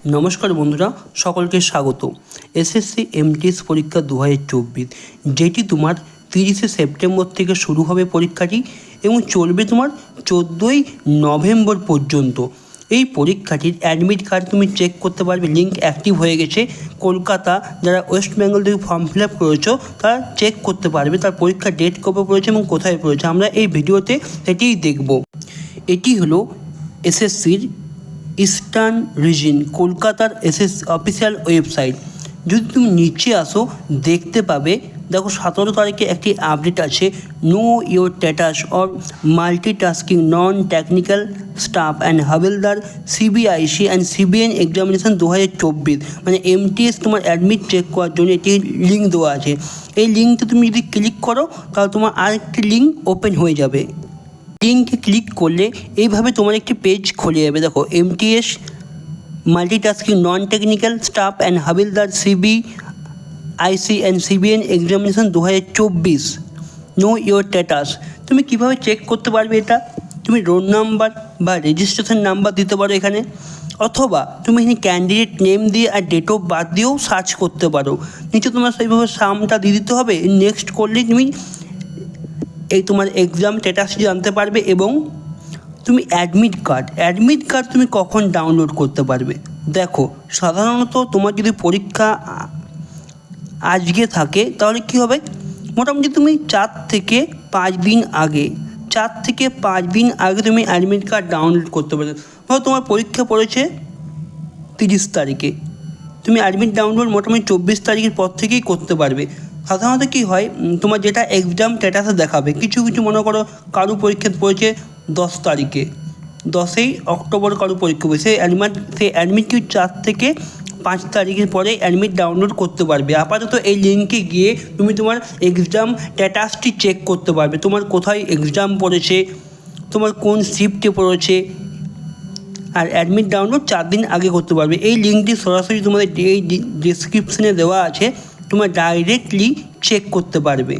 নমস্কার বন্ধুরা, সকলকে স্বাগত। এসএসসি এমটিএস পরীক্ষা 2024 যেটি তোমার 30শে সেপ্টেম্বর থেকে শুরু হবে পরীক্ষাটি এবং চলবে তোমার 14ই নভেম্বর পর্যন্ত। এই পরীক্ষাটির অ্যাডমিট কার্ড তুমি চেক করতে পারবে, লিঙ্ক অ্যাক্টিভ হয়ে গেছে। কলকাতা যারা ওয়েস্ট বেঙ্গল থেকে ফর্ম ফিল আপ করেছো তারা চেক করতে পারবে তার পরীক্ষার ডেট কবে পড়েছে এবং কোথায় পড়েছে। আমরা এই ভিডিওতে সেটিই দেখব। এটি হলো এসএসসির ইস্টার্ন রিজিয়ন কলকাতার অফিসিয়াল ওয়েবসাইট। যদি তুমি নিচে আসো দেখতে পাবে, দেখো 17 তারিখে একটি আপডেট আছে, know your status or multitasking non technical staff and havaldar CBIC and CBN examination 2024। মানে এমটিএস তোমার অ্যাডমিট চেক করার জন্য একটি লিঙ্ক দেওয়া আছে। এই লিঙ্কটা তুমি যদি ক্লিক করো তাহলে তোমার আরেকটি লিঙ্ক ওপেন হয়ে যাবে। লিঙ্কে ক্লিক করলে এইভাবে তোমার একটি পেজ খুলে যাবে। দেখো, MTS multitasking non technical staff and havaldar CBIC and CBN examination 2024 know your status. তুমি কীভাবে চেক করতে পারবে এটা? তুমি রোল নাম্বার বা রেজিস্ট্রেশন নাম্বার দিতে পারো এখানে, অথবা তুমি এখানে ক্যান্ডিডেট নেম দিয়ে আর ডেট অফ বার্থ দিয়েও সার্চ করতে পারো। নিচে তোমার সেইভাবে সামটা দিয়ে দিতে হবে। নেক্সট করলেই তুমি এই তোমার এক্সাম স্ট্যাটাসটি জানতে পারবে। এবং তুমি অ্যাডমিট কার্ড তুমি কখন ডাউনলোড করতে পারবে? দেখো, সাধারণত তোমার যদি পরীক্ষা আজকে থাকে তাহলে কী হবে, মোটামুটি তুমি 4 থেকে 5 দিন আগে তুমি অ্যাডমিট কার্ড ডাউনলোড করতে পারবে। ধরো তোমার পরীক্ষা পড়েছে 30 তারিখে, তুমি অ্যাডমিট ডাউনলোড মোটামুটি 24 তারিখের পর থেকেই করতে পারবে। সাধারণত কী হয়, তোমার যেটা এক্সাম স্ট্যাটাসে দেখাবে, কিছু মনে করো কারো পরীক্ষা পড়েছে 10 তারিখে, 10ই অক্টোবর কারো পরীক্ষা পড়েছে, সেই অ্যাডমিট কি 4 থেকে 5 তারিখের পরে অ্যাডমিট ডাউনলোড করতে পারবে। আপাতত এই লিঙ্কে গিয়ে তুমি তোমার এক্সাম স্ট্যাটাসটি চেক করতে পারবে, তোমার কোথায় এক্সাম পড়েছে, তোমার কোন শিফটে পড়েছে। আর অ্যাডমিট ডাউনলোড 4 দিন আগে করতে পারবে। এই লিঙ্কটি সরাসরি তোমাদের এই ডিসক্রিপশনে দেওয়া আছে, তোমরা ডাইরেক্টলি চেক করতে পারবে।